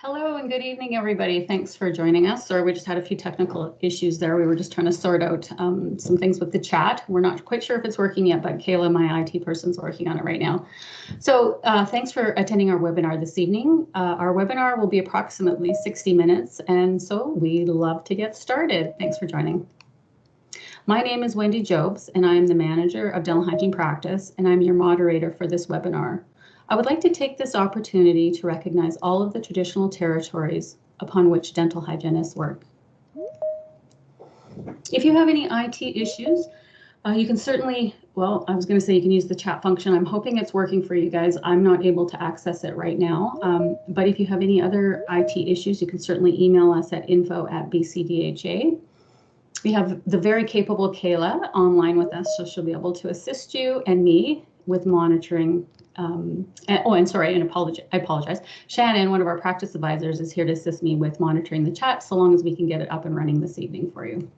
Hello and good evening, everybody. Thanks for joining us. Sorry, we just had a few technical issues there. We were just trying to sort out some things with the chat. We're not quite sure if it's working yet, but Kayla, my IT person's working on it right now. So thanks for attending our webinar this evening. Our webinar will be approximately 60 minutes, and so we'd love to get started. Thanks for joining. My name is Wendy Jobs, and I am the manager of Dental Hygiene Practice, and I'm your moderator for this webinar. I would like to take this opportunity to recognize all of the traditional territories upon which dental hygienists work. If you have any IT issues, you can certainly, well, I was going to say you can use the chat function. I'm hoping it's working for you guys. I'm not able to access it right now, but if you have any other IT issues, you can certainly email us at info@bcdha. We have the very capable Kayla online with us, so she'll be able to assist you and me with monitoring. I apologize. Shannon, one of our practice advisors, is here to assist me with monitoring the chat so long as we can get it up and running this evening for you.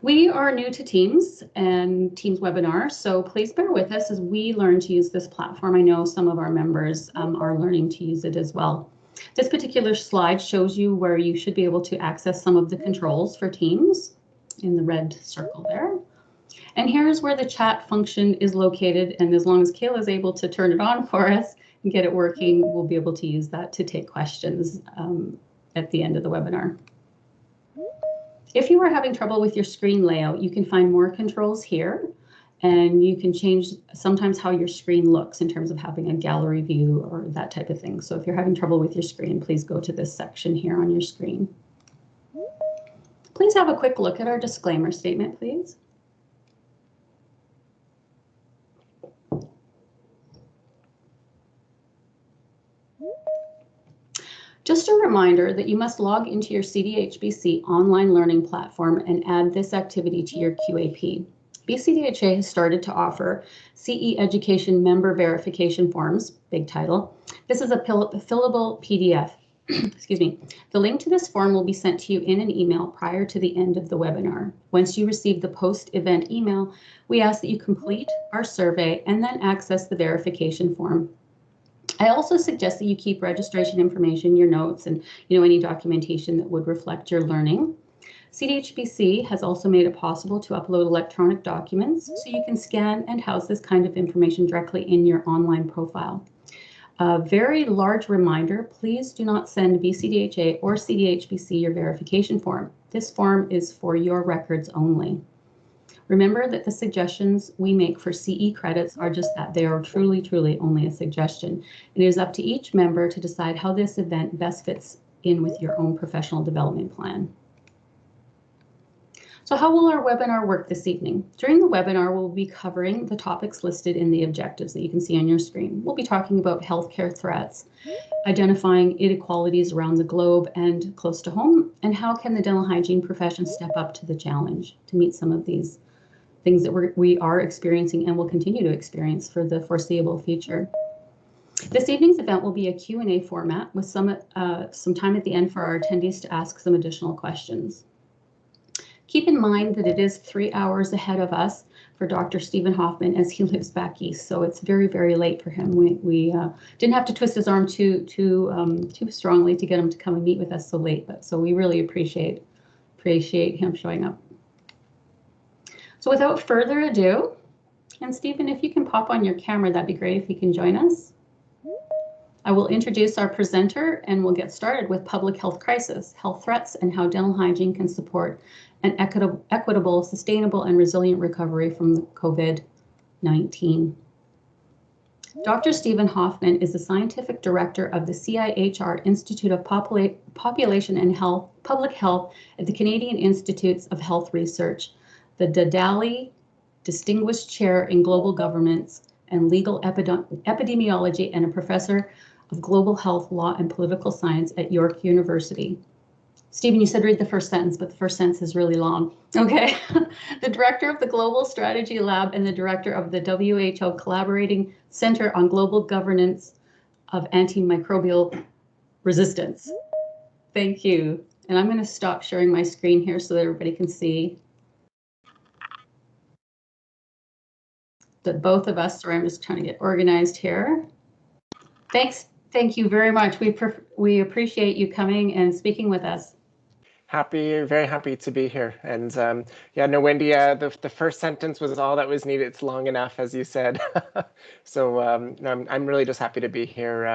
We are new to Teams and Teams webinar, so please bear with us as we learn to use this platform. I know some of our members are learning to use it as well. This particular slide shows you where you should be able to access some of the controls for Teams in the red circle there. And here's where the chat function is located. And as long as Kayla is able to turn it on for us and get it working, we'll be able to use that to take questions at the end of the webinar. If you are having trouble with your screen layout, you can find more controls here. And you can change sometimes how your screen looks in terms of having a gallery view or that type of thing. So if you're having trouble with your screen, please go to this section here on your screen. Please have a quick look at our disclaimer statement, please. Just a reminder that you must log into your CDHBC online learning platform and add this activity to your QAP. BCDHA has started to offer CE Education member verification forms, big title. This is a fillable PDF. Excuse me. The link to this form will be sent to you in an email prior to the end of the webinar. Once you receive the post-event email, we ask that you complete our survey and then access the verification form. I also suggest that you keep registration information, your notes, and any documentation that would reflect your learning. CDHBC has also made it possible to upload electronic documents so you can scan and house this kind of information directly in your online profile. A very large reminder, please do not send BCDHA or CDHBC your verification form. This form is for your records only. Remember that the suggestions we make for CE credits are just that. They are truly, truly only a suggestion. It is up to each member to decide how this event best fits in with your own professional development plan. So how will our webinar work this evening? During the webinar, we'll be covering the topics listed in the objectives that you can see on your screen. We'll be talking about healthcare threats, identifying inequalities around the globe and close to home, and how can the dental hygiene profession step up to the challenge to meet some of these things that we are experiencing and will continue to experience for the foreseeable future. This evening's event will be a Q&A format with some time at the end for our attendees to ask some additional questions. Keep in mind that it is 3 hours ahead of us for Dr. Stephen Hoffman as he lives back east, so it's very, very late for him. We didn't have to twist his arm too strongly to get him to come and meet with us so late, but so we really appreciate him showing up. So without further ado, and Stephen, if you can pop on your camera, that'd be great if you can join us. I will introduce our presenter and we'll get started with public health crisis, health threats, and how dental hygiene can support an equitable, sustainable, and resilient recovery from COVID-19. Dr. Stephen Hoffman is the scientific director of the CIHR Institute of Population and Public Health at the Canadian Institutes of Health Research, the Dadali Distinguished Chair in Global Governments and Legal Epidemiology, and a professor of Global Health Law and Political Science at York University. Stephen, you said read the first sentence, but the first sentence is really long. Okay. The director of the Global Strategy Lab and the director of the WHO Collaborating Center on Global Governance of Antimicrobial Resistance. Thank you. And I'm going to stop sharing my screen here so that everybody can see that both of us, sorry, I'm just trying to get organized here. Thanks, Thank you very much. We appreciate you coming and speaking with us. Very happy to be here. And yeah, no, Wendy, the first sentence was all that was needed. It's long enough, as you said. So no, I'm really just happy to be here.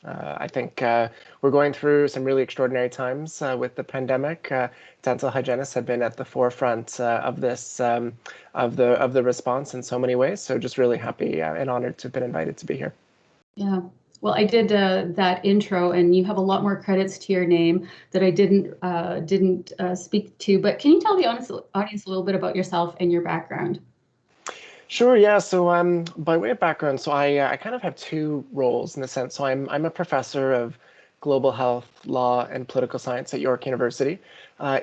I think we're going through some really extraordinary times with the pandemic. Dental hygienists have been at the forefront of this, of the response in so many ways. So just really happy and honored to have been invited to be here. Yeah. Well, I did that intro, and you have a lot more credits to your name that I didn't speak to. But can you tell the audience a little bit about yourself and your background? Sure, yeah. So by way of background, so I kind of have two roles in the sense. So I'm a professor of global health, law, and political science at York University.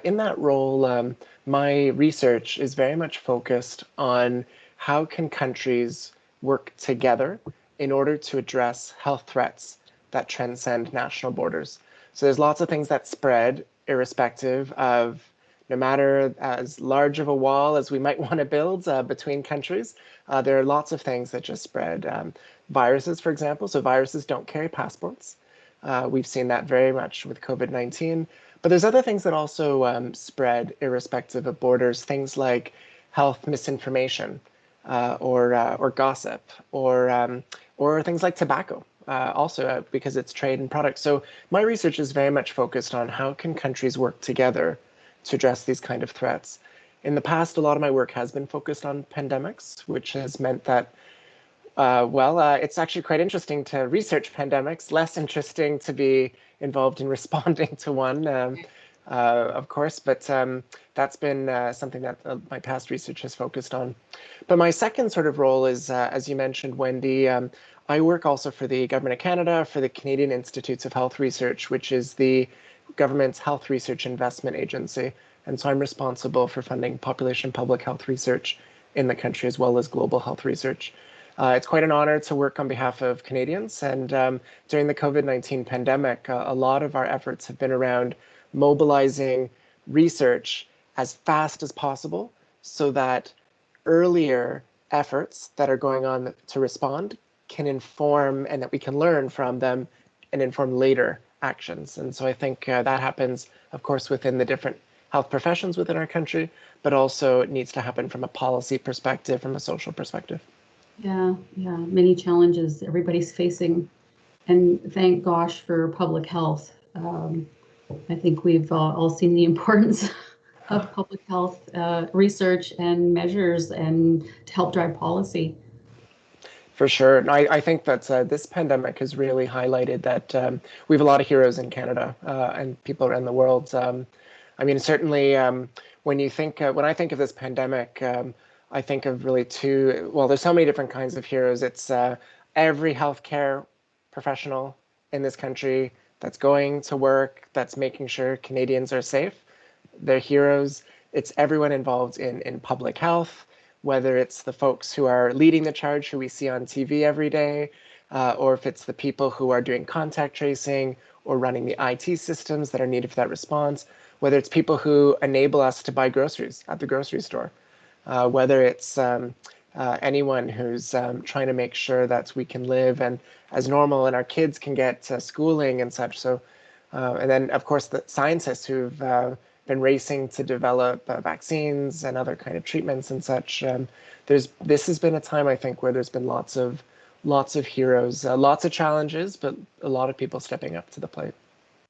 In that role, my research is very much focused on how can countries work together in order to address health threats that transcend national borders. So there's lots of things that spread irrespective of no matter as large of a wall as we might want to build between countries, there are lots of things that just spread. Viruses, for example, so viruses don't carry passports. We've seen that very much with COVID-19. But there's other things that also spread irrespective of borders, things like health misinformation or gossip or things like tobacco. Also because it's trade and products. So my research is very much focused on how can countries work together to address these kind of threats. In the past, a lot of my work has been focused on pandemics, which has meant that, it's actually quite interesting to research pandemics, less interesting to be involved in responding to one, of course, but that's been something that my past research has focused on. But my second sort of role is, as you mentioned, Wendy, I work also for the Government of Canada, for the Canadian Institutes of Health Research, which is the government's health research investment agency. And so I'm responsible for funding population public health research in the country as well as global health research. It's quite an honor to work on behalf of Canadians. And during the COVID-19 pandemic, a lot of our efforts have been around mobilizing research as fast as possible so that earlier efforts that are going on to respond can inform and that we can learn from them and inform later actions. And so I think that happens, of course, within the different health professions within our country, but also it needs to happen from a policy perspective, from a social perspective. Yeah, yeah, many challenges everybody's facing, and thank gosh for public health. I think we've all seen the importance of public health research and measures and to help drive policy. For sure. And I think that this pandemic has really highlighted that we have a lot of heroes in Canada and people around the world. I mean, certainly when I think of this pandemic, I think of really well, there's so many different kinds of heroes. It's every healthcare professional in this country that's going to work, that's making sure Canadians are safe. They're heroes. It's everyone involved in public health, whether it's the folks who are leading the charge, who we see on TV every day, or if it's the people who are doing contact tracing or running the IT systems that are needed for that response, whether it's people who enable us to buy groceries at the grocery store, whether it's anyone who's trying to make sure that we can live and as normal and our kids can get schooling and such. So, and then of course the scientists who've been racing to develop vaccines and other kind of treatments and such. This has been a time I think where there's been lots of heroes, lots of challenges, but a lot of people stepping up to the plate.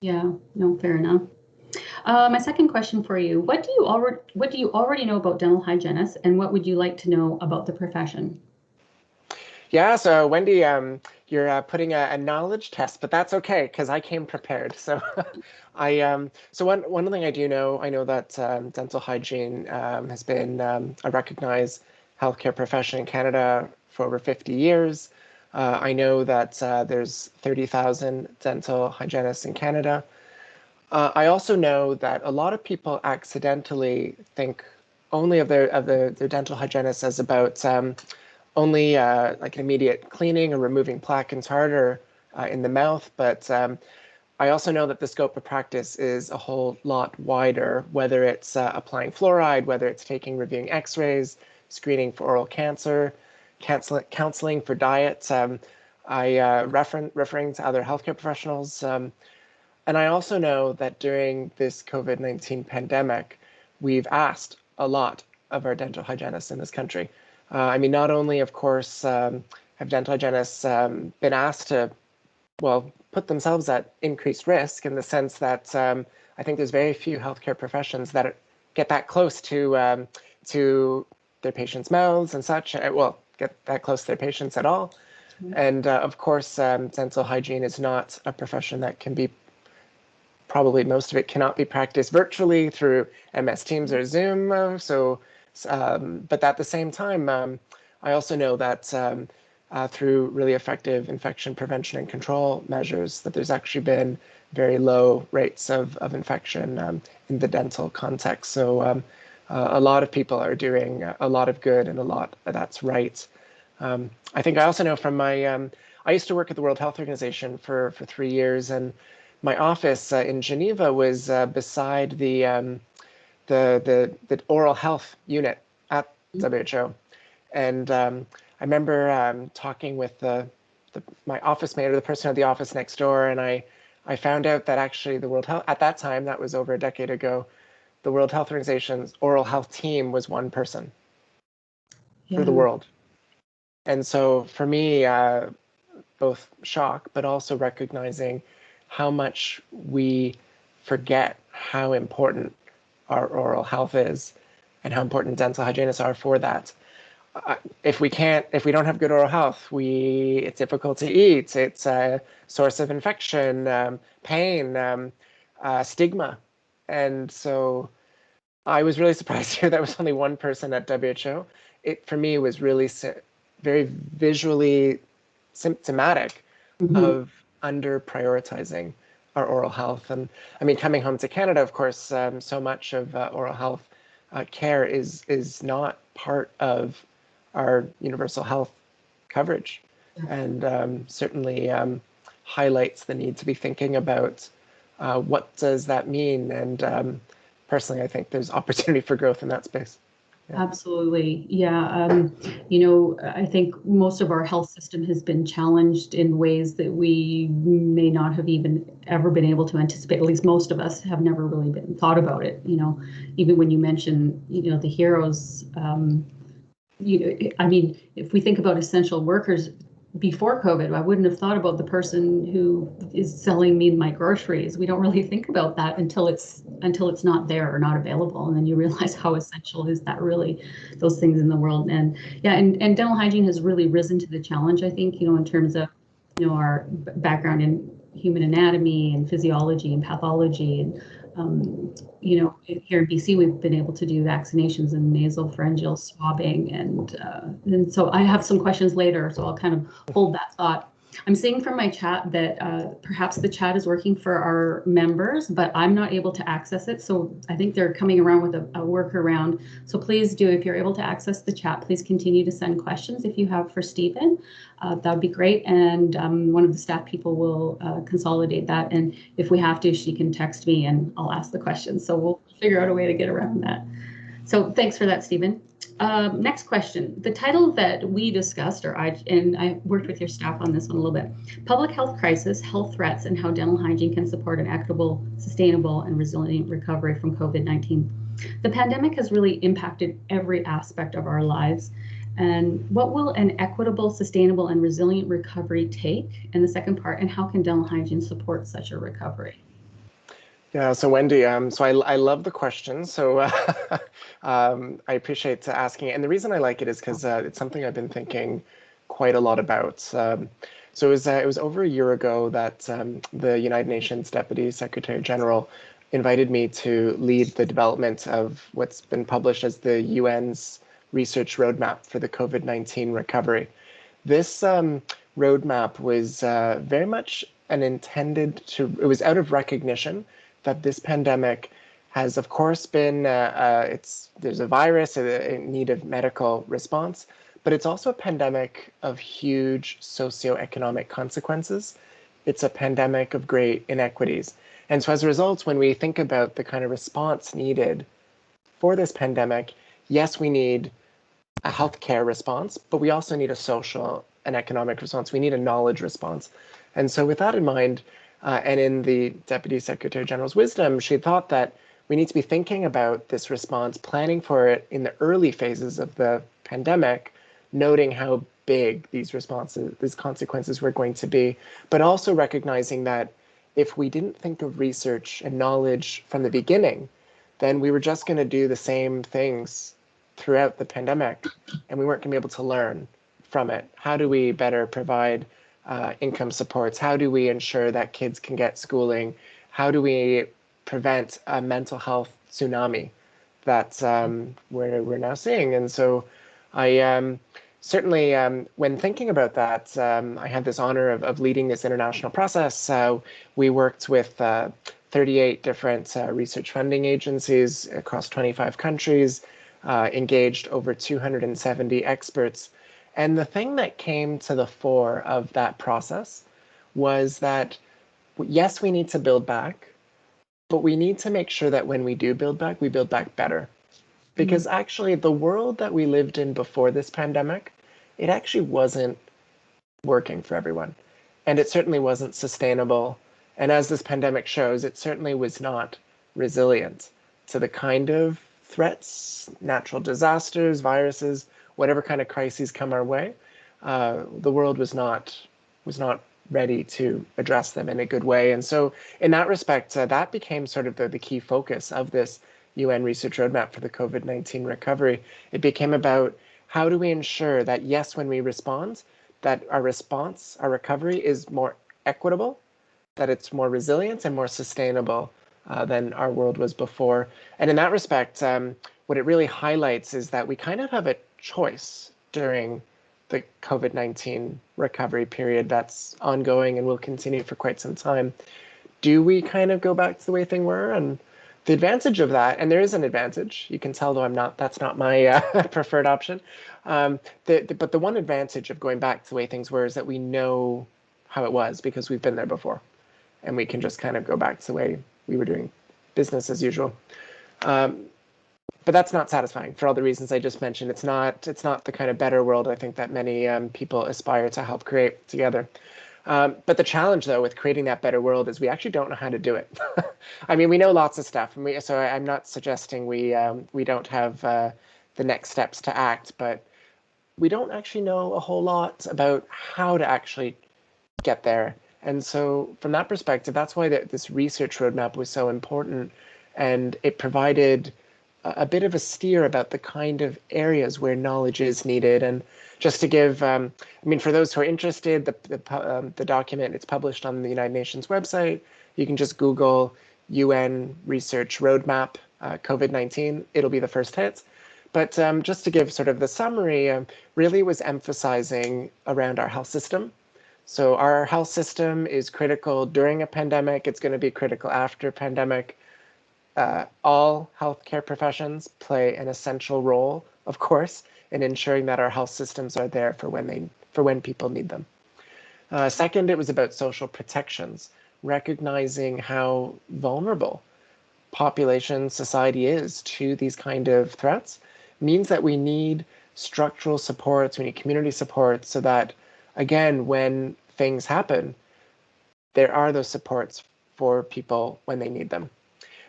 Yeah, no, fair enough. My second question for you: what do you already know about dental hygienists, and what would you like to know about the profession? Yeah, so Wendy, you're putting a knowledge test, but that's okay because I came prepared. So, so one thing I do know, I know that dental hygiene has been a recognized healthcare profession in Canada for over 50 years. I know that there's 30,000 dental hygienists in Canada. I also know that a lot of people accidentally think only of their dental hygienists as about only like immediate cleaning or removing plaque and tartar in the mouth, but I also know that the scope of practice is a whole lot wider, whether it's applying fluoride, whether it's reviewing x-rays, screening for oral cancer, counseling for diet. referring to other healthcare professionals. And I also know that during this COVID-19 pandemic, we've asked a lot of our dental hygienists in this country. I mean, not only, of course, have dental hygienists been asked to, well, put themselves at increased risk in the sense that I think there's very few healthcare professions that get that close to their patients' mouths and such. Well, get that close to their patients at all. And of course, dental hygiene is not a profession that can be, probably most of it cannot be practiced virtually through MS Teams or Zoom. But at the same time, I also know that through really effective infection prevention and control measures, that there's actually been very low rates of infection in the dental context. So a lot of people are doing a lot of good, and a lot that's right. I think I also know from my, I used to work at the World Health Organization for 3 years, and my office in Geneva was beside the oral health unit at WHO. And I remember talking with my office mate, or the person at the office next door, and I found out that actually the World Health, at that time, that was over a decade ago, the World Health Organization's oral health team was one person for the world. And so for me, both shock, but also recognizing how much we forget how important our oral health is and how important dental hygienists are for that. If we don't have good oral health, it's difficult to eat. It's a source of infection, pain, stigma. And so I was really surprised to hear that was only one person at WHO. It, for me, was really very visually symptomatic of under prioritizing our oral health. And I mean, coming home to Canada, of course, so much of oral health care is not part of our universal health coverage, and certainly highlights the need to be thinking about what does that mean. And personally, I think there's opportunity for growth in that space. Yeah. Absolutely. Yeah. I think most of our health system has been challenged in ways that we may not have even ever been able to anticipate. At least most of us have never really been thought about it. Even when you mention, the heroes, I mean, if we think about essential workers before COVID, I wouldn't have thought about the person who is selling me my groceries. We don't really think about that until it's not there or not available, and then you realize how essential is that really, those things in the world. And yeah, and dental hygiene has really risen to the challenge, I think, in terms of our background in human anatomy and physiology and pathology, and here in BC, we've been able to do vaccinations and nasal pharyngeal swabbing, and so I have some questions later, so I'll kind of hold that thought. I'm seeing from my chat that perhaps the chat is working for our members, but I'm not able to access it. So I think they're coming around with a workaround. So please do, if you're able to access the chat, please continue to send questions if you have for Stephen. That would be great. And one of the staff people will consolidate that. And if we have to, she can text me and I'll ask the questions. So we'll figure out a way to get around that. So thanks for that, Stephen. Next question. The title that we discussed, and I worked with your staff on this one a little bit, Public Health Crisis, Health Threats, and How Dental Hygiene Can Support an Equitable, Sustainable, and Resilient Recovery from COVID-19. The pandemic has really impacted every aspect of our lives. And what will an equitable, sustainable, and resilient recovery take? And the second part, and how can dental hygiene support such a recovery? Yeah, so Wendy, so I love the question. So I appreciate asking it. And the reason I like it is because it's something I've been thinking quite a lot about. So it was over a year ago that the United Nations Deputy Secretary General invited me to lead the development of what's been published as the UN's research roadmap for the COVID-19 recovery. This roadmap was very much it was out of recognition that this pandemic has, of course, been, there's a virus in need of medical response, but it's also a pandemic of huge socioeconomic consequences. It's a pandemic of great inequities. And so as a result, when we think about the kind of response needed for this pandemic, yes, we need a healthcare response, but we also need a social an economic response. We need a knowledge response. And so with that in mind, and in the Deputy Secretary General's wisdom, she thought that we need to be thinking about this response, planning for it in the early phases of the pandemic, noting how big these responses, these consequences were going to be, but also recognizing that if we didn't think of research and knowledge from the beginning, then we were just going to do the same things throughout the pandemic, and we weren't going to be able to learn from it. How do we better provide income supports? How do we ensure that kids can get schooling? How do we prevent a mental health tsunami that we're now seeing? And so I certainly, when thinking about that, I had this honor of leading this international process. We worked with 38 different research funding agencies across 25 countries, engaged over 270 experts. And the thing that came to the fore of that process was that, yes, we need to build back, but we need to make sure that when we do build back, we build back better. Because actually, the world that we lived in before this pandemic, it actually wasn't working for everyone. And it certainly wasn't sustainable. And as this pandemic shows, it certainly was not resilient to the kind of threats, natural disasters, viruses, whatever kind of crises come our way. The world was not ready to address them in a good way. And so in that respect, that became sort of the key focus of this UN research roadmap for the COVID-19 recovery. It became about how do we ensure that, yes, when we respond, that our response, our recovery is more equitable, that it's more resilient and more sustainable than our world was before. And in that respect, what it really highlights is that we kind of have a choice during the COVID-19 recovery period that's ongoing and will continue for quite some time. Do we kind of go back to the way things were? And the advantage of that, and there is an advantage, you can tell though that's not my preferred option. But the one advantage of going back to the way things were is that we know how it was because we've been there before. And we can just kind of go back to the way we were doing business as usual. But that's not satisfying for all the reasons I just mentioned. It's not the kind of better world I think that many people aspire to help create together. But the challenge, though, with creating that better world is we actually don't know how to do it. I mean, we know lots of stuff, and so I'm not suggesting we don't have the next steps to act, but we don't actually know a whole lot about how to actually get there. And so from that perspective, that's why this research roadmap was so important, and it provided a bit of a steer about the kind of areas where knowledge is needed. And just to give, I mean, for those who are interested, the document, it's published on the United Nations website. You can just Google UN Research Roadmap COVID-19. It'll be the first hit. But just to give sort of the summary, really was emphasizing around our health system. So our health system is critical during a pandemic. It's going to be critical after pandemic. All healthcare professions play an essential role, of course, in ensuring that our health systems are there for when people need them. Second, it was about social protections, recognizing how vulnerable population society is to these kind of threats, means that we need structural supports, we need community support, so that, again, when things happen, there are those supports for people when they need them.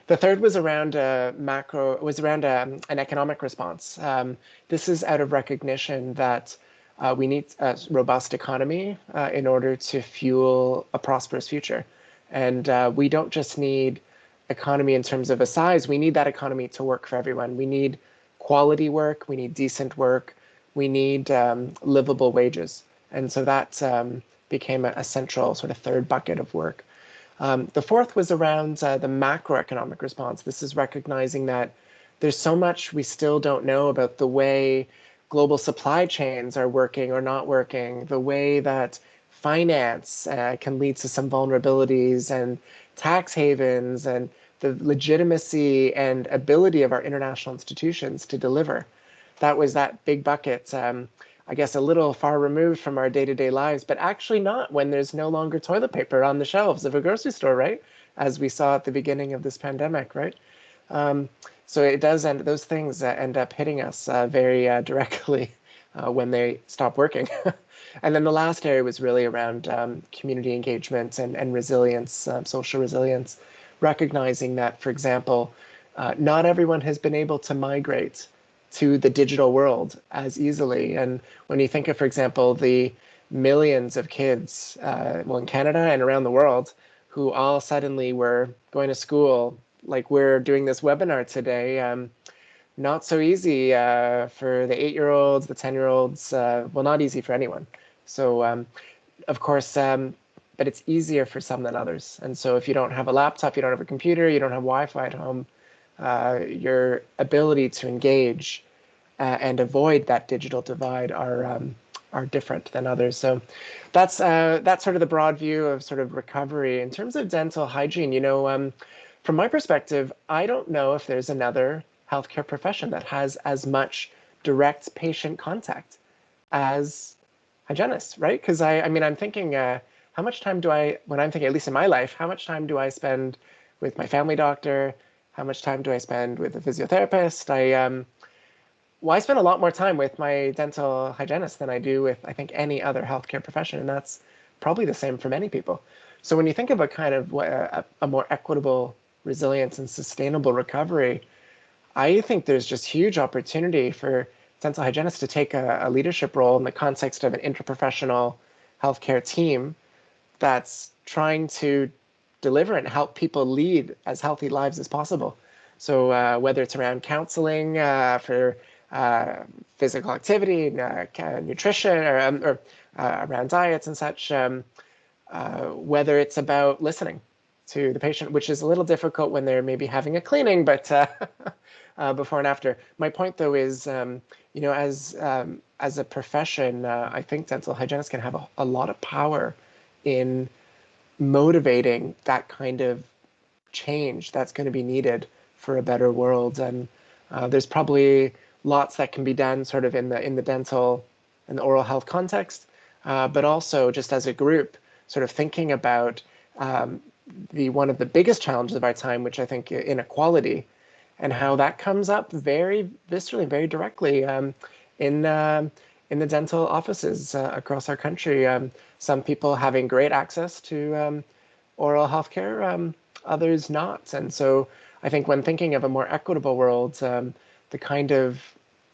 The third was around an economic response. This is out of recognition that we need a robust economy in order to fuel a prosperous future. And we don't just need economy in terms of a size, we need that economy to work for everyone. We need quality work, we need decent work, we need livable wages. And so that became a central sort of third bucket of work. The fourth was around the macroeconomic response. This is recognizing that there's so much we still don't know about the way global supply chains are working or not working, the way that finance can lead to some vulnerabilities, and tax havens, and the legitimacy and ability of our international institutions to deliver. That was that big bucket. I guess a little far removed from our day-to-day lives, but actually not when there's no longer toilet paper on the shelves of a grocery store, right? As we saw at the beginning of this pandemic, right? So it does end, those things end up hitting us very directly when they stop working. And then the last area was really around community engagement and resilience, social resilience, recognizing that, for example, not everyone has been able to migrate to the digital world as easily. And when you think of, for example, the millions of kids, well, in Canada and around the world, who all suddenly were going to school, like we're doing this webinar today, not so easy for the 8-year-olds, the 10-year-olds, well, not easy for anyone. So, of course, but it's easier for some than others. And so if you don't have a laptop, you don't have a computer, you don't have Wi-Fi at home, your ability to engage and avoid that digital divide are different than others. So that's sort of the broad view of sort of recovery. In terms of dental hygiene, from my perspective, I don't know if there's another healthcare profession that has as much direct patient contact as hygienists, right? Because I mean, I'm thinking, how much time do I, when I'm thinking, at least in my life, how much time do I spend with my family doctor? How much time do I spend with a physiotherapist? Well, I spend a lot more time with my dental hygienist than I do with, I think, any other healthcare profession, and that's probably the same for many people. So when you think of a kind of a more equitable, resilience, and sustainable recovery, I think there's just huge opportunity for dental hygienists to take a leadership role in the context of an interprofessional healthcare team that's trying to deliver and help people lead as healthy lives as possible. So whether it's around counseling for physical activity, nutrition, or around diets and such, whether it's about listening to the patient, which is a little difficult when they're maybe having a cleaning, but before and after. My point, though, is as a profession, I think dental hygienists can have a lot of power in motivating that kind of change that's going to be needed for a better world. And there's probably lots that can be done sort of in the dental and the oral health context, but also just as a group, sort of thinking about the one of the biggest challenges of our time, which I think inequality, and how that comes up very viscerally, very directly in the dental offices across our country. Some people having great access to oral healthcare, others not. And so I think when thinking of a more equitable world, the kind of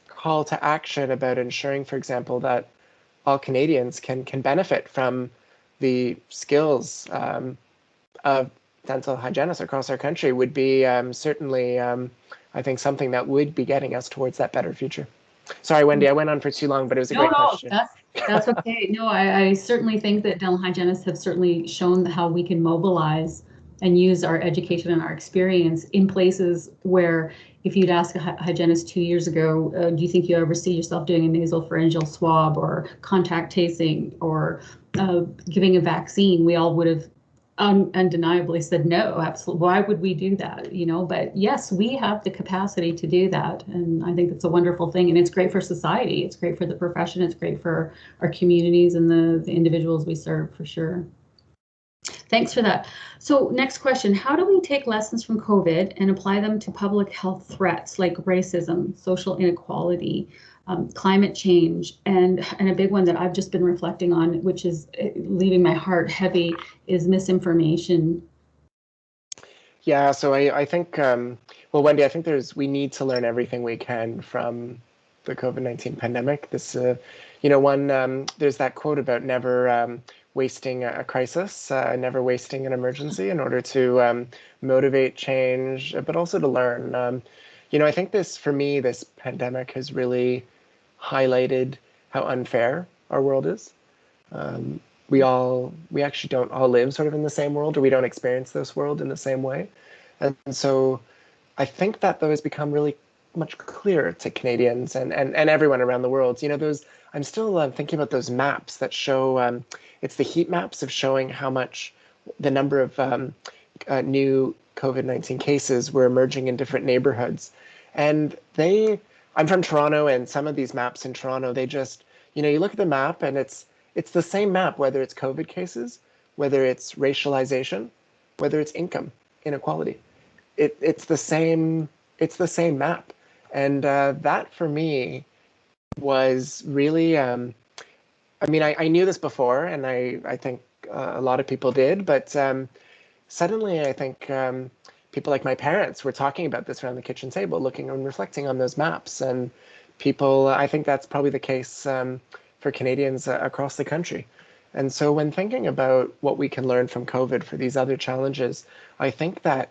call to action about ensuring, for example, that all Canadians can benefit from the skills of dental hygienists across our country would be certainly, I think, something that would be getting us towards that better future. Sorry, Wendy, I went on for too long, but it was a No, great no, question. that's okay. No, I certainly think that dental hygienists have certainly shown how we can mobilize and use our education and our experience in places where if you'd ask a hygienist 2 years ago, do you think you ever see yourself doing a nasal pharyngeal swab or contact tracing or giving a vaccine, we all would have undeniably said no, absolutely. Why would we do that? But yes, we have the capacity to do that, and I think it's a wonderful thing, and it's great for society. It's great for the profession. It's great for our communities and the individuals we serve, for sure. Thanks for that. So next question, how do we take lessons from COVID and apply them to public health threats like racism, social inequality, climate change, and a big one that I've just been reflecting on, which is leaving my heart heavy, is misinformation. Yeah, so I think, well, Wendy, I think we need to learn everything we can from the COVID-19 pandemic. There's that quote about never wasting a crisis, never wasting an emergency in order to motivate change, but also to learn. I think for me, this pandemic has really highlighted how unfair our world is. We actually don't all live sort of in the same world, or we don't experience this world in the same way. And so I think that though has become really much clearer to Canadians and everyone around the world. I'm still thinking about those maps that show, it's the heat maps of showing how much the number of new COVID-19 cases were emerging in different neighborhoods. And I'm from Toronto, and some of these maps in Toronto, they just, you look at the map and it's the same map, whether it's COVID cases, whether it's racialization, whether it's income inequality. It's the same map. And that for me was really I mean, I knew this before, and I think a lot of people did, but suddenly I think people like my parents were talking about this around the kitchen table, looking and reflecting on those maps. And people, I think that's probably the case for Canadians across the country. And so when thinking about what we can learn from COVID for these other challenges, I think that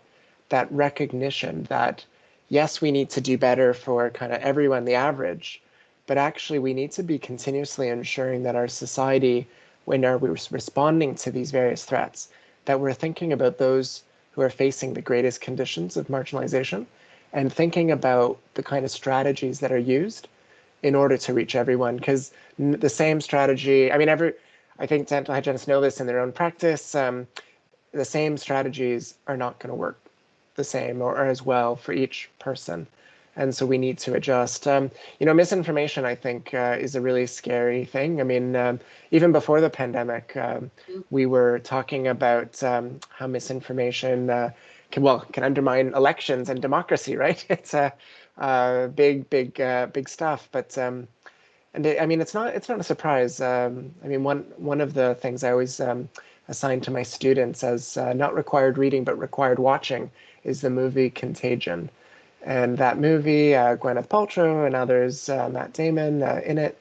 that recognition that yes, we need to do better for kind of everyone, the average, but actually we need to be continuously ensuring that our society, when we're responding to these various threats, that we're thinking about those who are facing the greatest conditions of marginalization and thinking about the kind of strategies that are used in order to reach everyone. Because the same strategy, I mean, I think dental hygienists know this in their own practice. The same strategies are not going to work the same or as well for each person. And so we need to adjust. Misinformation, I think, is a really scary thing. I mean, even before the pandemic, we were talking about how misinformation can undermine elections and democracy, right? It's a big stuff. But I mean, it's not a surprise. I mean, one of the things I always assign to my students as not required reading but required watching is the movie Contagion. And that movie, Gwyneth Paltrow and others, Matt Damon in it.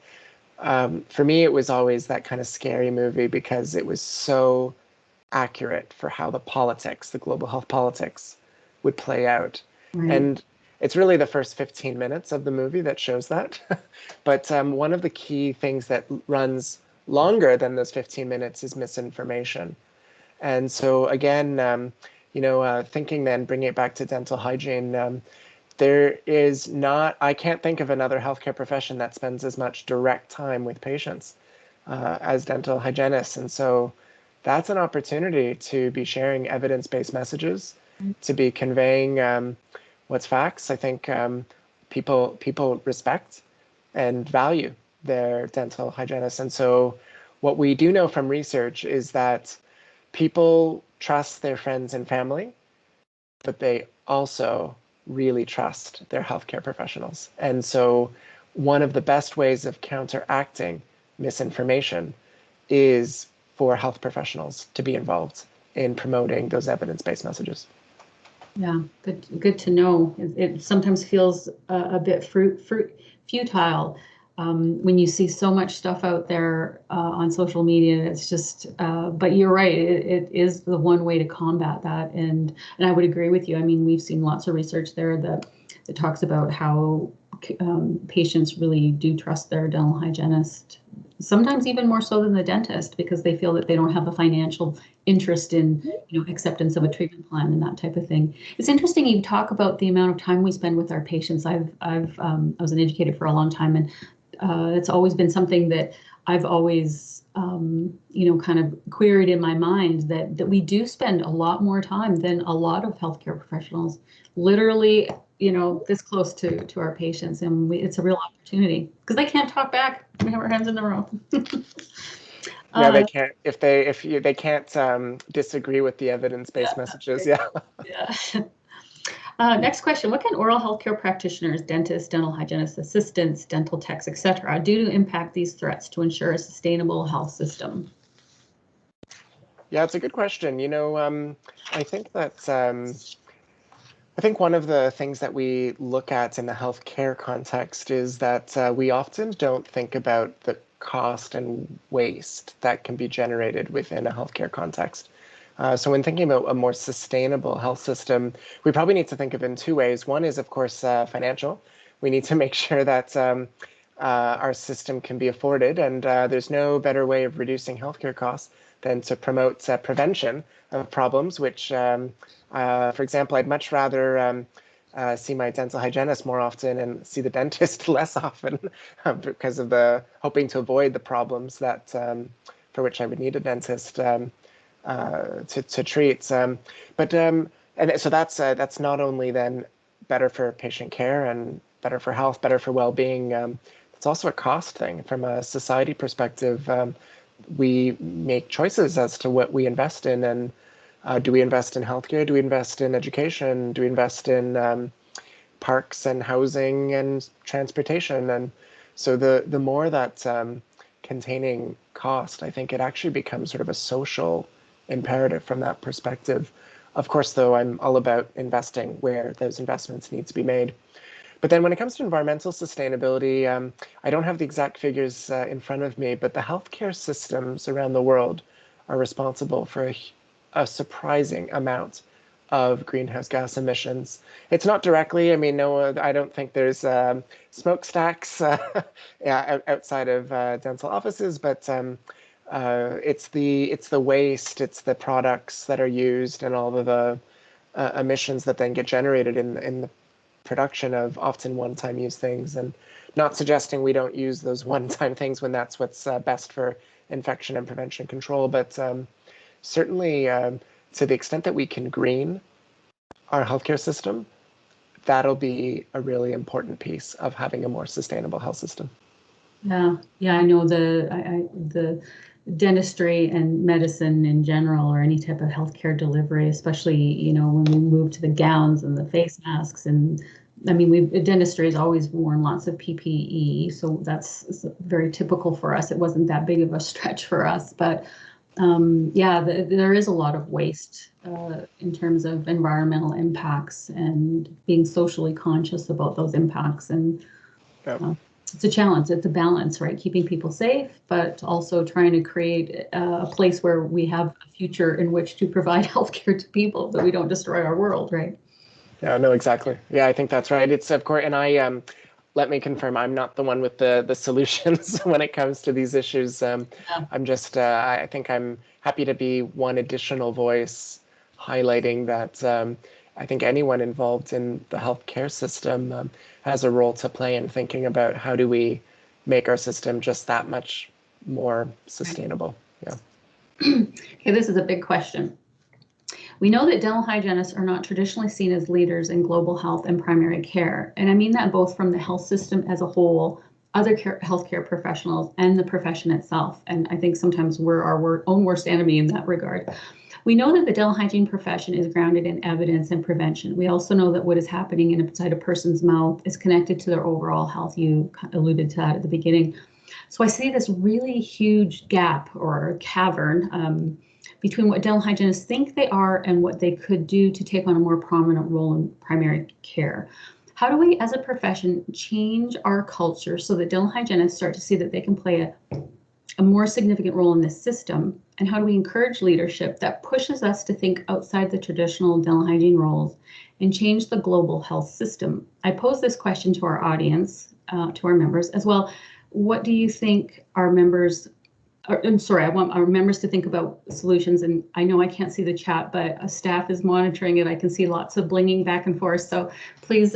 For me, it was always that kind of scary movie because it was so accurate for how the global health politics, would play out. Right. And it's really the first 15 minutes of the movie that shows that. But one of the key things that runs longer than those 15 minutes is misinformation. And so again, thinking then, bringing it back to dental hygiene, I can't think of another healthcare profession that spends as much direct time with patients as dental hygienists. And so that's an opportunity to be sharing evidence-based messages, to be conveying what's facts. I think people respect and value their dental hygienists. And so what we do know from research is that people trust their friends and family, but they also really trust their healthcare professionals. And so one of the best ways of counteracting misinformation is for health professionals to be involved in promoting those evidence-based messages. Yeah, good to know. It sometimes feels a bit futile when you see so much stuff out there on social media. It's just, but you're right. It is the one way to combat that, and I would agree with you. I mean, we've seen lots of research there that talks about how patients really do trust their dental hygienist, sometimes even more so than the dentist, because they feel that they don't have a financial interest in, acceptance of a treatment plan and that type of thing. It's interesting you talk about the amount of time we spend with our patients. I was an educator for a long time, and it's always been something that I've always kind of queried in my mind, that we do spend a lot more time than a lot of healthcare professionals, literally, this close to our patients, and it's a real opportunity because they can't talk back. We have our hands in the mouth. No, they can't. They can't disagree with the evidence-based messages. Yeah. Yeah. Next question: what can oral healthcare practitioners, dentists, dental hygienists, assistants, dental techs, etc., do to impact these threats to ensure a sustainable health system? Yeah, it's a good question. I think that I think one of the things that we look at in the healthcare context is that we often don't think about the cost and waste that can be generated within a healthcare context. So when thinking about a more sustainable health system, we probably need to think of it in two ways. One is, of course, financial. We need to make sure that our system can be afforded, and there's no better way of reducing healthcare costs than to promote prevention of problems, which, for example, I'd much rather see my dental hygienist more often and see the dentist less often because of the hoping to avoid the problems that for which I would need a dentist to treat. And so that's not only then better for patient care and better for health, better for well-being. It's also a cost thing from a society perspective. We make choices as to what we invest in, and do we invest in healthcare? Do we invest in education? Do we invest in parks and housing and transportation? And so the more that can containing cost. I think it actually becomes sort of a social imperative from that perspective. Of course, though, I'm all about investing where those investments need to be made. But then when it comes to environmental sustainability, I don't have the exact figures in front of me, but the healthcare systems around the world are responsible for a surprising amount of greenhouse gas emissions. It's not directly, I mean, no, I don't think there's smokestacks yeah, outside of dental offices, but it's the waste, it's the products that are used, and all of the emissions that then get generated in the production of often one-time use things. And not suggesting we don't use those one-time things when that's what's best for infection and prevention control, but certainly to the extent that we can green our healthcare system, that'll be a really important piece of having a more sustainable health system. Yeah, I know the dentistry and medicine in general, or any type of healthcare delivery, especially, when we move to the gowns and the face masks, and I mean, dentistry has always worn lots of PPE, so that's very typical for us. It wasn't that big of a stretch for us, but yeah, there is a lot of waste in terms of environmental impacts and being socially conscious about those impacts. And Yeah. it's a challenge. It's a balance, right? Keeping people safe, but also trying to create a place where we have a future in which to provide healthcare to people, that we don't destroy our world, right? Yeah, no, exactly. Yeah, I think that's right. It's of course, and let me confirm, I'm not the one with the solutions when it comes to these issues. Yeah. I'm just, I think I'm happy to be one additional voice highlighting that I think anyone involved in the healthcare system has a role to play in thinking about how do we make our system just that much more sustainable. Yeah. Okay, this is a big question. We know that dental hygienists are not traditionally seen as leaders in global health and primary care. And I mean that both from the health system as a whole, other healthcare professionals, and the profession itself. And I think sometimes we're our own worst enemy in that regard. We know that the dental hygiene profession is grounded in evidence and prevention. We also know that what is happening inside a person's mouth is connected to their overall health. You alluded to that at the beginning. So I see this really huge gap or cavern between what dental hygienists think they are and what they could do to take on a more prominent role in primary care. How do we, as a profession, change our culture so that dental hygienists start to see that they can play a more significant role in this system? And how do we encourage leadership that pushes us to think outside the traditional dental hygiene roles and change the global health system? I pose this question to our audience, to our members as well. What do you think our members, I want our members to think about solutions. And I know I can't see the chat, but staff is monitoring it. I can see lots of blinging back and forth. So please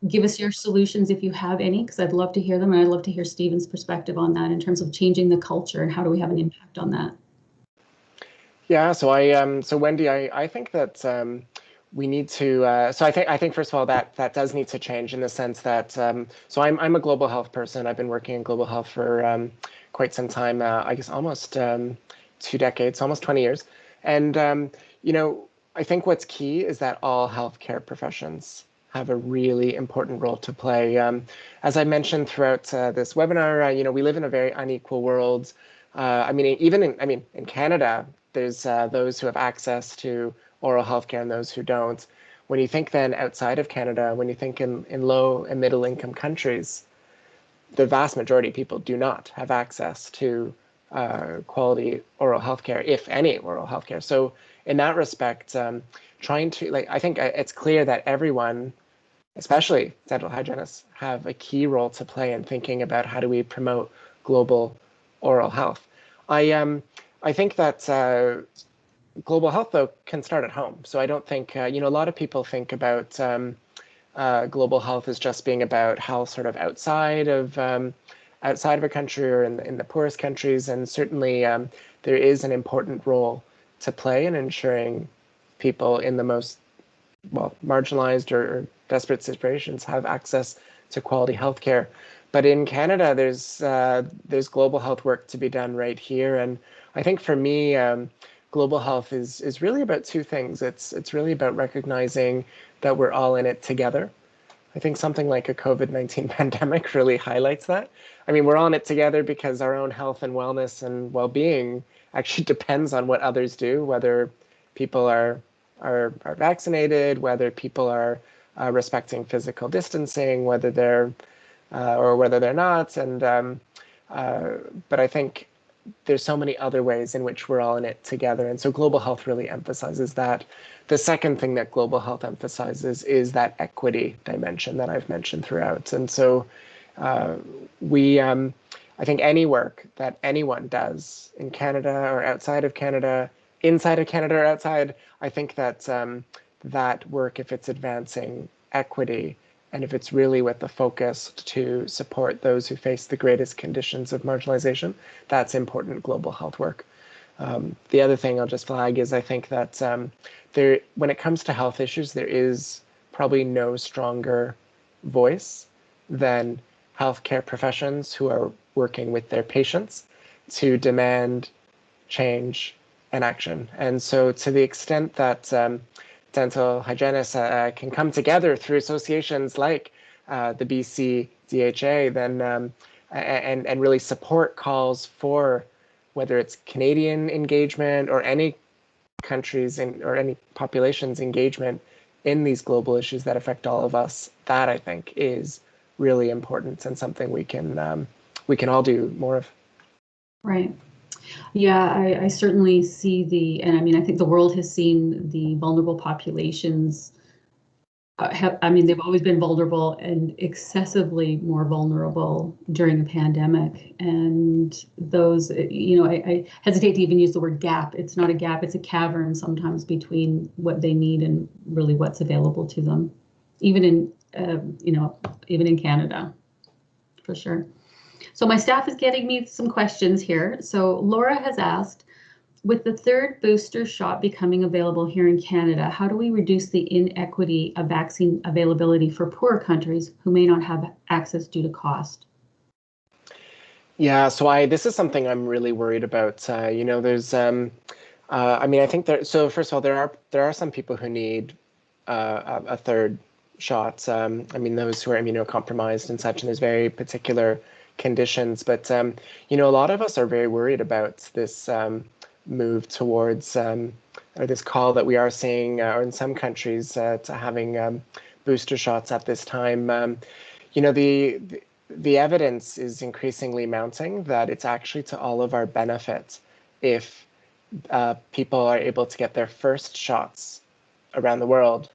give us your solutions if you have any, because I'd love to hear them. And I'd love to hear Stephen's perspective on that in terms of changing the culture and how do we have an impact on that? Yeah, so Wendy, I think that we need to. So I think first of all that does need to change in the sense that so I'm a global health person. I've been working in global health for quite some time. I guess almost 2 decades, almost 20 years. And I think what's key is that all healthcare professions have a really important role to play. As I mentioned throughout this webinar, we live in a very unequal world. I mean, in Canada, there's those who have access to oral healthcare and those who don't. When you think then outside of Canada, when you think in low and middle income countries, the vast majority of people do not have access to quality oral healthcare, if any oral healthcare. So in that respect, trying to, I think it's clear that everyone, especially dental hygienists, have a key role to play in thinking about how do we promote global oral health. I think that global health, though, can start at home. So I don't think, a lot of people think about global health as just being about health sort of outside of a country or in the poorest countries. And certainly there is an important role to play in ensuring people in the most, marginalized or desperate situations have access to quality healthcare. But in Canada, there's global health work to be done right here. And I think for me, global health is really about two things. It's really about recognizing that we're all in it together. I think something like a COVID-19 pandemic really highlights that. I mean, we're all in it together because our own health and wellness and well-being actually depends on what others do, whether people are vaccinated, whether people are respecting physical distancing, whether they're or whether they're not. And but I think there's so many other ways in which we're all in it together. And so global health really emphasizes that. The second thing that global health emphasizes is that equity dimension that I've mentioned throughout. And so uh, I think any work that anyone does in Canada or outside of Canada, inside of Canada or outside, I think that that work, if it's advancing equity, and if it's really with the focus to support those who face the greatest conditions of marginalization, that's important global health work. The other thing I'll just flag is I think that when it comes to health issues, there is probably no stronger voice than healthcare professions who are working with their patients to demand change and action. And so to the extent that dental hygienists can come together through associations like the BC DHA, then and really support calls for whether it's Canadian engagement or any countries or any population's engagement in these global issues that affect all of us. That I think is really important and something we can all do more of. Right. Yeah, I certainly see and I mean, I think the world has seen the vulnerable populations they've always been vulnerable and excessively more vulnerable during the pandemic. And those, I hesitate to even use the word gap. It's not a gap, it's a cavern sometimes between what they need and really what's available to them, even even in Canada, for sure. So my staff is getting me some questions here. So Laura has asked, with the third booster shot becoming available here in Canada, how do we reduce the inequity of vaccine availability for poorer countries who may not have access due to cost? Yeah, so this is something I'm really worried about. There's I mean, I think so first of all, there are some people who need a third shot. I mean, those who are immunocompromised and such, and there's very particular conditions. But a lot of us are very worried about this move towards or this call that we are seeing, or in some countries, to having booster shots at this time. The evidence is increasingly mounting that it's actually to all of our benefit if people are able to get their first shots around the world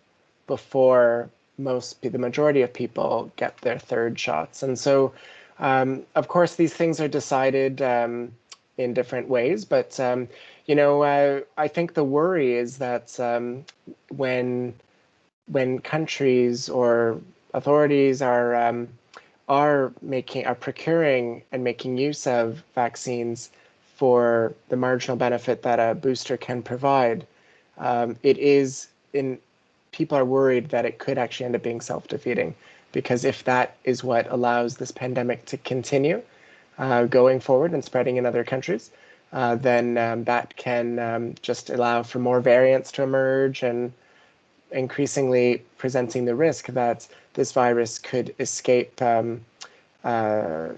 before the majority of people get their third shots. And so, of course, these things are decided in different ways, but I think the worry is that when countries or authorities are procuring and making use of vaccines for the marginal benefit that a booster can provide, people are worried that it could actually end up being self-defeating, because if that is what allows this pandemic to continue going forward and spreading in other countries, then that can just allow for more variants to emerge and increasingly presenting the risk that this virus could escape from the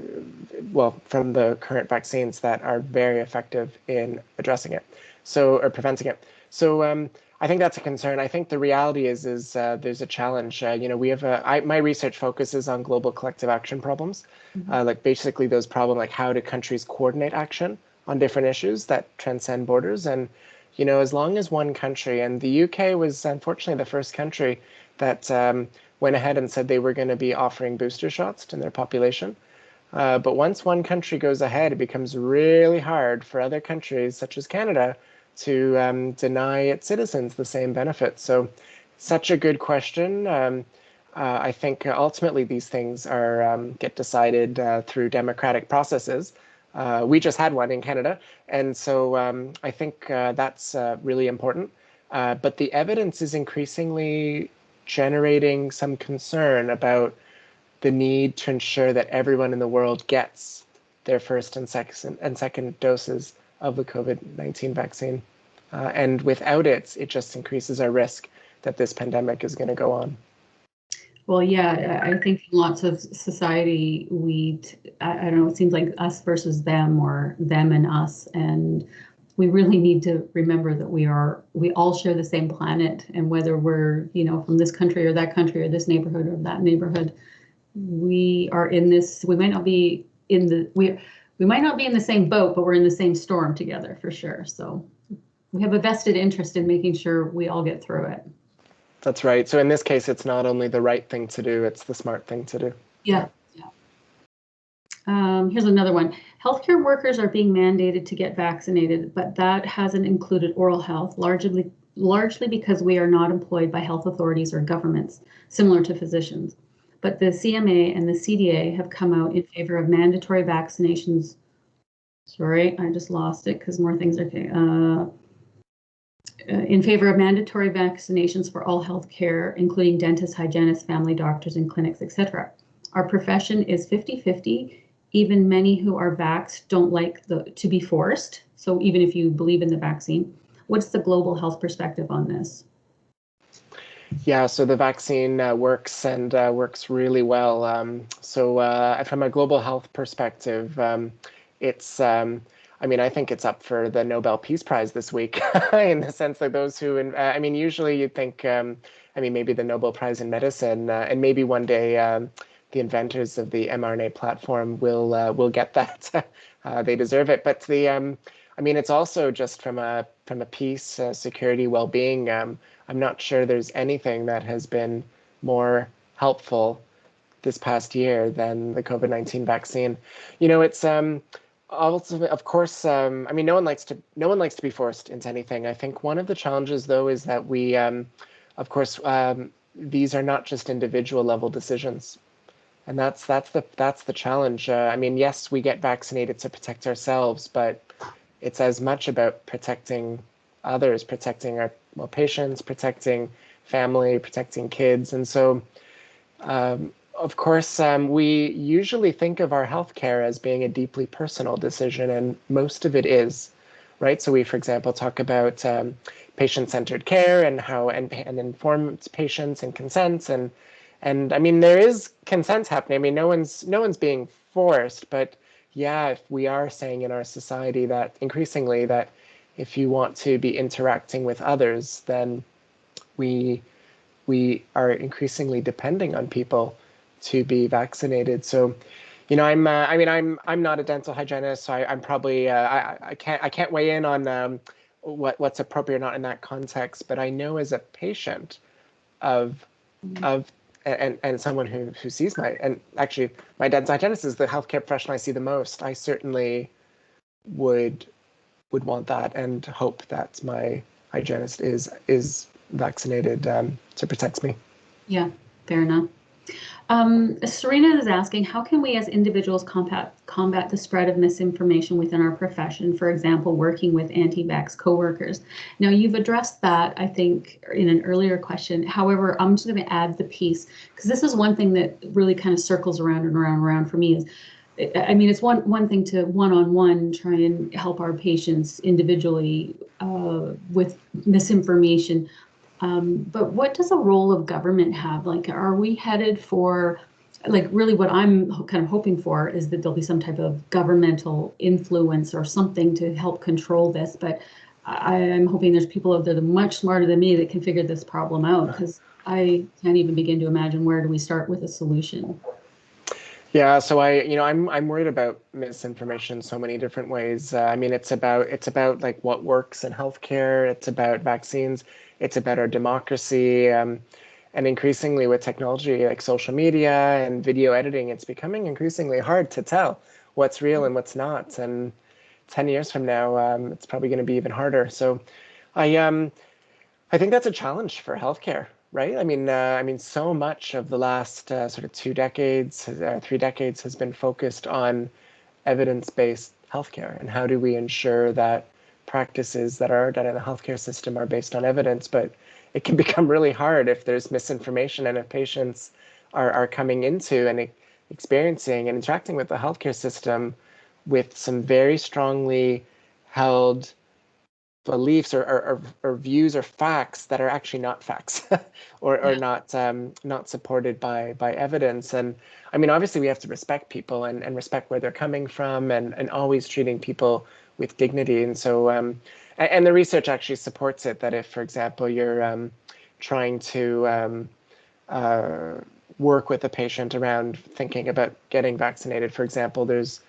current vaccines that are very effective in addressing it, or preventing it. So I think that's a concern. I think the reality is there's a challenge. We have my research focuses on global collective action problems, like basically those problems like how do countries coordinate action on different issues that transcend borders. And as long as one country, and the UK was unfortunately the first country that went ahead and said they were going to be offering booster shots to their population. But once one country goes ahead, it becomes really hard for other countries, such as Canada, to deny its citizens the same benefits. So such a good question. I think ultimately these things get decided through democratic processes. We just had one in Canada, and so I think that's really important. But the evidence is increasingly generating some concern about the need to ensure that everyone in the world gets their first and second doses of the COVID-19 vaccine. And without it, it just increases our risk that this pandemic is going to go on. Well, yeah, I think lots of society, I don't know, it seems like us versus them or them and us. And we really need to remember that we all share the same planet. And whether we're, from this country or that country or this neighborhood or that neighborhood, we are in this, we might not be in the same boat, but we're in the same storm together for sure. So we have a vested interest in making sure we all get through it. That's right. So in this case, it's not only the right thing to do, it's the smart thing to do. Yeah. Yeah. Here's another one. Healthcare workers are being mandated to get vaccinated, but that hasn't included oral health, largely because we are not employed by health authorities or governments, similar to physicians. But the CMA and the CDA have come out in favor of mandatory vaccinations. Sorry, I just lost it because more things are in favor of mandatory vaccinations for all healthcare, including dentists, hygienists, family doctors, and clinics, etc. Our profession is 50-50. Even many who are vaxxed don't like to be forced. So even if you believe in the vaccine, what's the global health perspective on this? Yeah, so the vaccine works and works really well. From a global health perspective, it's, I mean, I think it's up for the Nobel Peace Prize this week in the sense that those who, I mean, usually you'd think, I mean, maybe the Nobel Prize in Medicine, and maybe one day the inventors of the mRNA platform will get that. They deserve it. But I mean, it's also just from a peace, security, well-being. I'm not sure there's anything that has been more helpful this past year than the COVID-19 vaccine. It's also, of course, I mean, no one likes to be forced into anything. I think one of the challenges, though, is that we, of course, these are not just individual level decisions. And that's the challenge. I mean, yes, we get vaccinated to protect ourselves, but it's as much about protecting others, protecting our patients, protecting family, protecting kids. And so, of course, we usually think of our healthcare as being a deeply personal decision, and most of it is, right? So we, for example, talk about patient-centered care and how and informed patients and consents and I mean there is consent happening. I mean no one's being forced, but yeah, if we are saying in our society that increasingly that if you want to be interacting with others, then we are increasingly depending on people to be vaccinated. So, I mean, I'm not a dental hygienist, so I'm probably I can't weigh in on what's appropriate or not in that context. But I know as a patient of of and someone who sees and actually my dental hygienist is the healthcare professional I see the most. I certainly would want that and hope that my hygienist is vaccinated to protect me. Yeah, fair enough. Serena is asking, how can we as individuals combat the spread of misinformation within our profession, for example, working with anti-vax coworkers? Now, you've addressed that, I think, in an earlier question. However, I'm just going to add the piece, because this is one thing that really kind of circles around and around and around for me is, I mean, it's one thing to one-on-one try and help our patients individually with misinformation. But what does a role of government have? Like, are we headed for, like, really what I'm kind of hoping for is that there'll be some type of governmental influence or something to help control this. But I'm hoping there's people out there that are much smarter than me that can figure this problem out, because I can't even begin to imagine where do we start with a solution. Yeah, so I'm worried about misinformation in so many different ways. I mean, it's about like what works in healthcare. It's about vaccines. It's about our democracy. And increasingly with technology like social media and video editing, it's becoming increasingly hard to tell what's real and what's not. And 10 years from now, it's probably going to be even harder. So I um I think that's a challenge for healthcare, right? I mean, so much of the last sort of 2 decades, 3 decades has been focused on evidence-based healthcare and how do we ensure that practices that are done in the healthcare system are based on evidence. But it can become really hard if there's misinformation and if patients are coming into and experiencing and interacting with the healthcare system with some very strongly held beliefs or views or facts that are actually not facts or Yeah. not supported by evidence. And I mean, obviously we have to respect people and respect where they're coming from and always treating people with dignity. And so and the research actually supports it that if, for example, you're trying to uh, work with a patient around thinking about getting vaccinated, for example, there's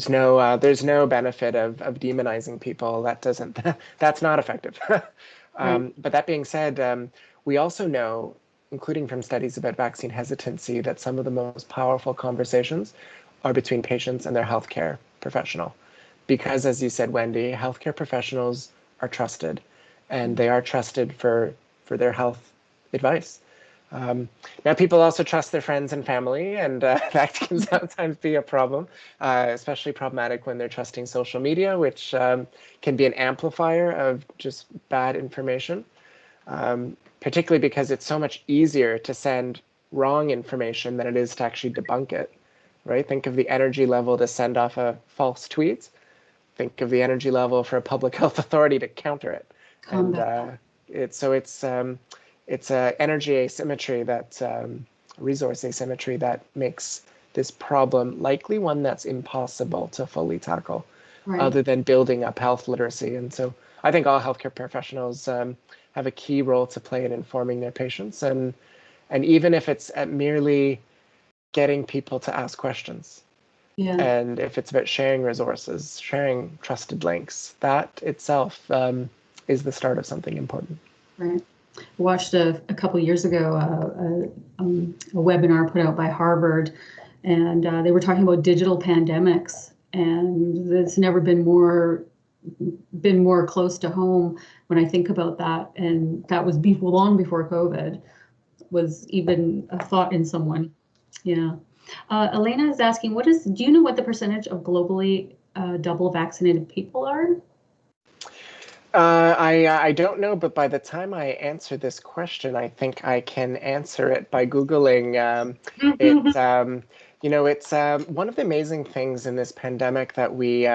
no benefit of demonizing people. That doesn't that's not effective. Right. But that being said, we also know, including from studies about vaccine hesitancy, that some of the most powerful conversations are between patients and their healthcare professional. Because, as you said, Wendy, healthcare professionals are trusted, and they are trusted for their health advice. Now, people also trust their friends and family, and that can sometimes be a problem, especially problematic when they're trusting social media, which can be an amplifier of just bad information, particularly because it's so much easier to send wrong information than it is to actually debunk it, right? Think of the energy level to send off a false tweet. Think of the energy level for a public health authority to counter it. And Combat that. it's a energy asymmetry that resource asymmetry that makes this problem likely one that's impossible to fully tackle, Right. other than building up health literacy. And so I think all healthcare professionals have a key role to play in informing their patients, and even if it's at merely getting people to ask questions. Yeah. And if it's about sharing resources, sharing trusted links, that itself is the start of something important. Right. Watched a couple years ago a webinar put out by Harvard, and they were talking about digital pandemics, and it's never been more close to home when I think about that. And that was long before COVID was even a thought in someone. Yeah. Elena is asking, do you know what the percentage of globally double vaccinated people are? I don't know, but by the time I answer this question, I think I can answer it by Googling it. It's one of the amazing things in this pandemic that we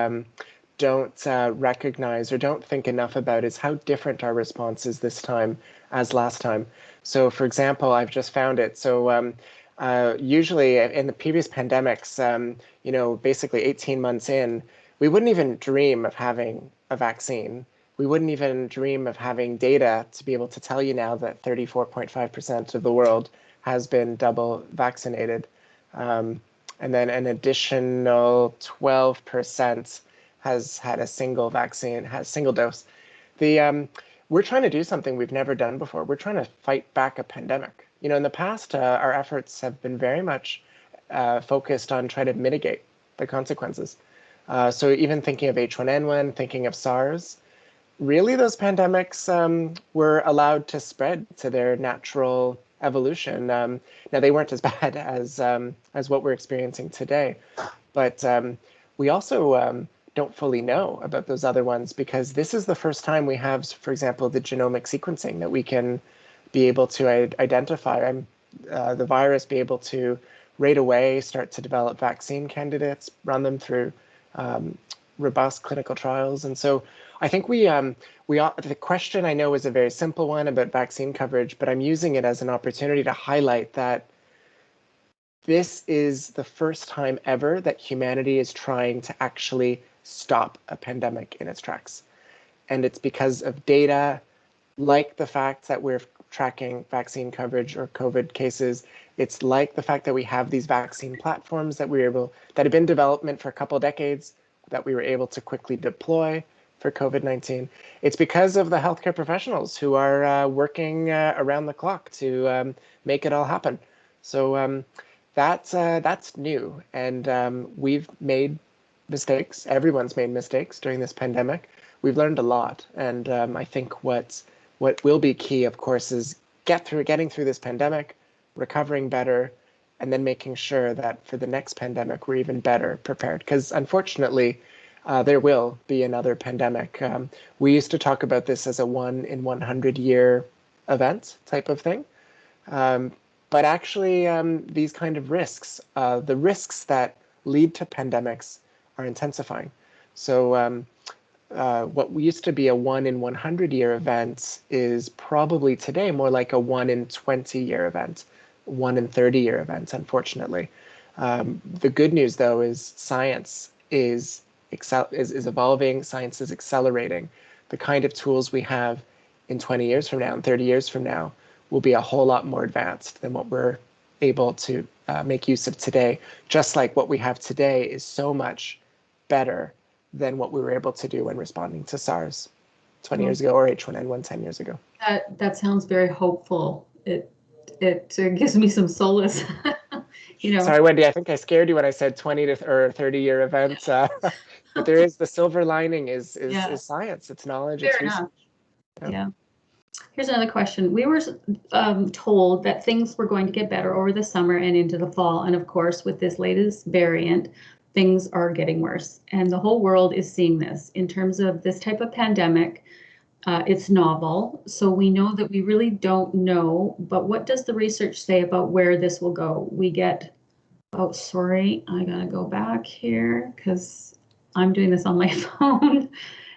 don't recognize or don't think enough about is how different our response is this time as last time. So, for example, I've just found it. So, usually in the previous pandemics, basically 18 months in, we wouldn't even dream of having a vaccine. We wouldn't even dream of having data to be able to tell you now that 34.5% of the world has been double vaccinated. And then an additional 12% has had a single vaccine, has single dose. We're trying to do something we've never done before. We're trying to fight back a pandemic. In the past, our efforts have been very much focused on trying to mitigate the consequences. So even thinking of H1N1, thinking of SARS, really those pandemics were allowed to spread to their natural evolution. Now they weren't as bad as what we're experiencing today, but we also don't fully know about those other ones because this is the first time we have, for example, the genomic sequencing that we can be able to identify the virus, be able to right away start to develop vaccine candidates, run them through robust clinical trials. And so I think the question I know is a very simple one about vaccine coverage, but I'm using it as an opportunity to highlight that this is the first time ever that humanity is trying to actually stop a pandemic in its tracks. And it's because of data like the fact that we're tracking vaccine coverage or COVID cases. It's like the fact that we have these vaccine platforms that have been in development for a couple of decades that we were able to quickly deploy for COVID-19. It's because of the healthcare professionals who are working around the clock to make it all happen. So that's new, and we've made mistakes. Everyone's made mistakes during this pandemic. We've learned a lot, and I think what will be key, of course, is getting through this pandemic, recovering better, and then making sure that for the next pandemic we're even better prepared. Because unfortunately, there will be another pandemic. We used to talk about this as a 1 in 100 year event type of thing. But actually, these kind of risks, the risks that lead to pandemics are intensifying. So what used to be a 1 in 100 year event is probably today more like a 1 in 20 year event, 1 in 30 year event, unfortunately. The good news, though, is science is evolving, science is accelerating. The kind of tools we have in 20 years from now and 30 years from now will be a whole lot more advanced than what we're able to make use of today. Just like what we have today is so much better than what we were able to do when responding to SARS 20 years ago or H1N1 10 years ago. That sounds very hopeful. It gives me some solace. Sorry, Wendy, I think I scared you when I said 20 to or 30-year events. But there is the silver lining is science, it's knowledge, Fair it's enough. research. Yeah. Here's another question. We were told that things were going to get better over the summer and into the fall. And of course, with this latest variant, things are getting worse. And the whole world is seeing this in terms of this type of pandemic. It's novel. So we know that we really don't know. But what does the research say about where this will go? We get, oh, sorry, I got to go back here because I'm doing this on my phone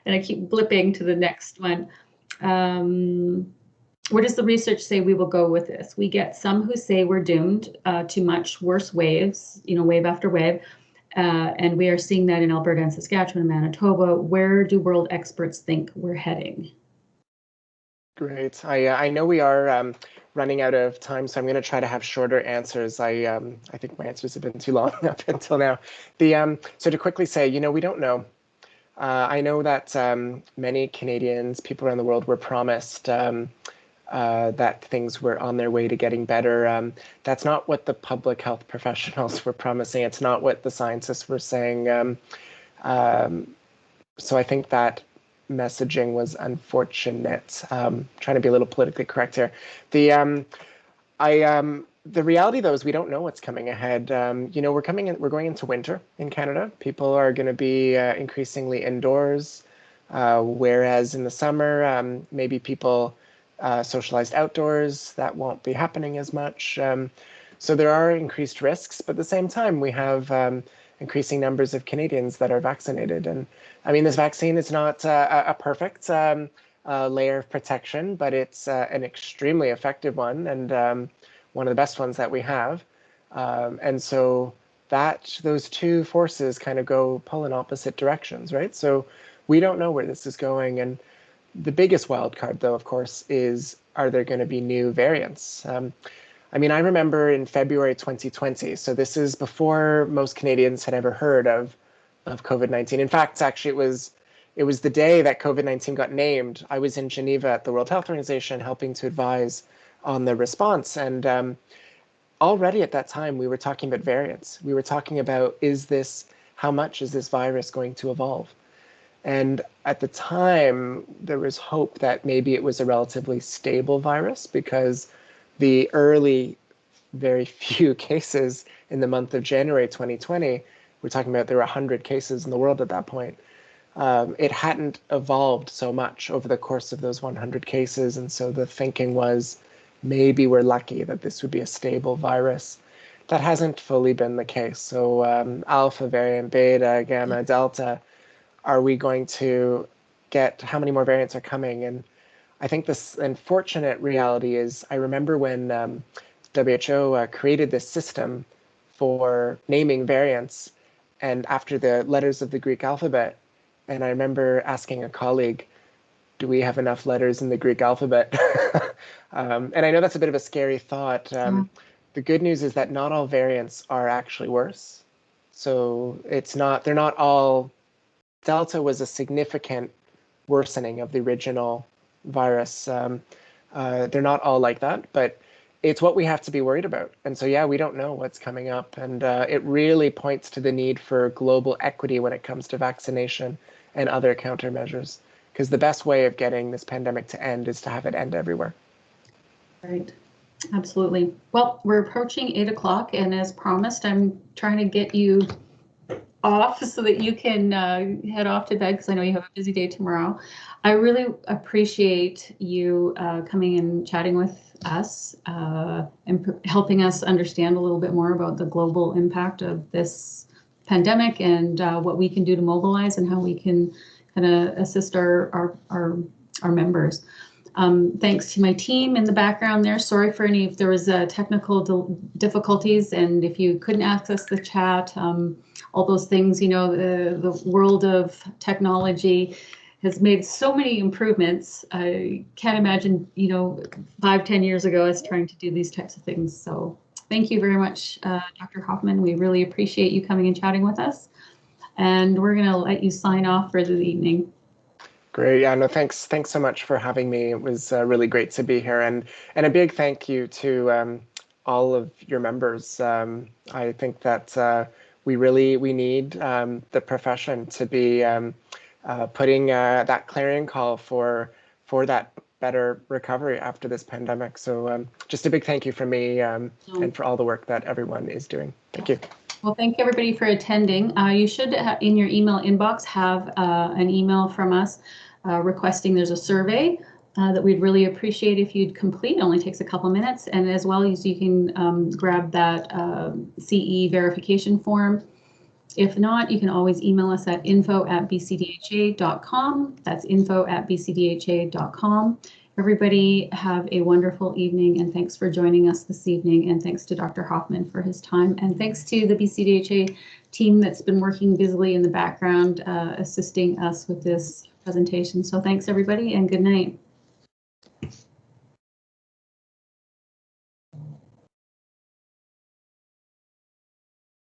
and I keep blipping to the next one. Where does the research say we will go with this? We get some who say we're doomed to much worse waves, wave after wave. And we are seeing that in Alberta and Saskatchewan and Manitoba. Where do world experts think we're heading? Great. I know we are running out of time, so I'm going to try to have shorter answers. I think my answers have been too long up until now. So to quickly say, we don't know. I know that many Canadians, people around the world, were promised that things were on their way to getting better. That's not what the public health professionals were promising. It's not what the scientists were saying. So I think that messaging was unfortunate. Trying to be a little politically correct here. The reality, though, is we don't know what's coming ahead. We're going into winter in Canada. People are going to be increasingly indoors, whereas in the summer, maybe people socialized outdoors. That won't be happening as much. So there are increased risks, but at the same time, we have increasing numbers of Canadians that are vaccinated. And I mean, this vaccine is not a perfect layer of protection, but it's an extremely effective one and one of the best ones that we have. And so those two forces kind of pull in opposite directions, right? So we don't know where this is going. And the biggest wild card, though, of course, is, are there going to be new variants? I mean, I remember in February 2020, so this is before most Canadians had ever heard of COVID-19. In fact, actually, it was the day that COVID-19 got named. I was in Geneva at the World Health Organization helping to advise on the response. And already at that time, we were talking about variants. We were talking about, how much is this virus going to evolve? And at the time, there was hope that maybe it was a relatively stable virus because the early, very few cases in the month of January 2020, we're talking about there were 100 cases in the world at that point. It hadn't evolved so much over the course of those 100 cases. And so the thinking was, maybe we're lucky that this would be a stable virus. That hasn't fully been the case. So alpha variant, beta, gamma, delta, are we going to get, how many more variants are coming? And I think this unfortunate reality is, I remember when WHO created this system for naming variants and after the letters of the Greek alphabet. And I remember asking a colleague, do we have enough letters in the Greek alphabet? And I know that's a bit of a scary thought. The good news is that not all variants are actually worse. So they're not all, Delta was a significant worsening of the original virus. They're not all like that, but it's what we have to be worried about. And so, yeah, we don't know what's coming up. And it really points to the need for global equity when it comes to vaccination and other countermeasures, because the best way of getting this pandemic to end is to have it end everywhere. Right. Absolutely. Well, we're approaching 8 o'clock, and as promised, I'm trying to get you off so that you can head off to bed because I know you have a busy day tomorrow. I really appreciate you coming and chatting with us and helping us understand a little bit more about the global impact of this pandemic and what we can do to mobilize and how we can kind of assist our members. Thanks to my team in the background there. Sorry for if there was technical difficulties, and if you couldn't access the chat, all those things, the world of technology has made so many improvements. I can't imagine, 5-10 years ago, us trying to do these types of things. So thank you very much, Dr. Hoffman. We really appreciate you coming and chatting with us. And we're going to let you sign off for the evening. Great. Yeah, no, thanks so much for having me. It was really great to be here. And a big thank you to all of your members. I think that we need the profession to be putting that clarion call for that better recovery after this pandemic. So just a big thank you from me and for all the work that everyone is doing. Thank you. Well, thank you everybody for attending. You should in your email inbox have an email from us requesting there's a survey that we'd really appreciate if you'd complete. It only takes a couple minutes, and as well as you can grab that CE verification form. If not, you can always email us at info@bcdha.com. That's info@bcdha.com. Everybody have a wonderful evening, and thanks for joining us this evening, and thanks to Dr. Hoffman for his time, and thanks to the BCDHA team that's been working busily in the background assisting us with this presentation. So thanks everybody, and good night.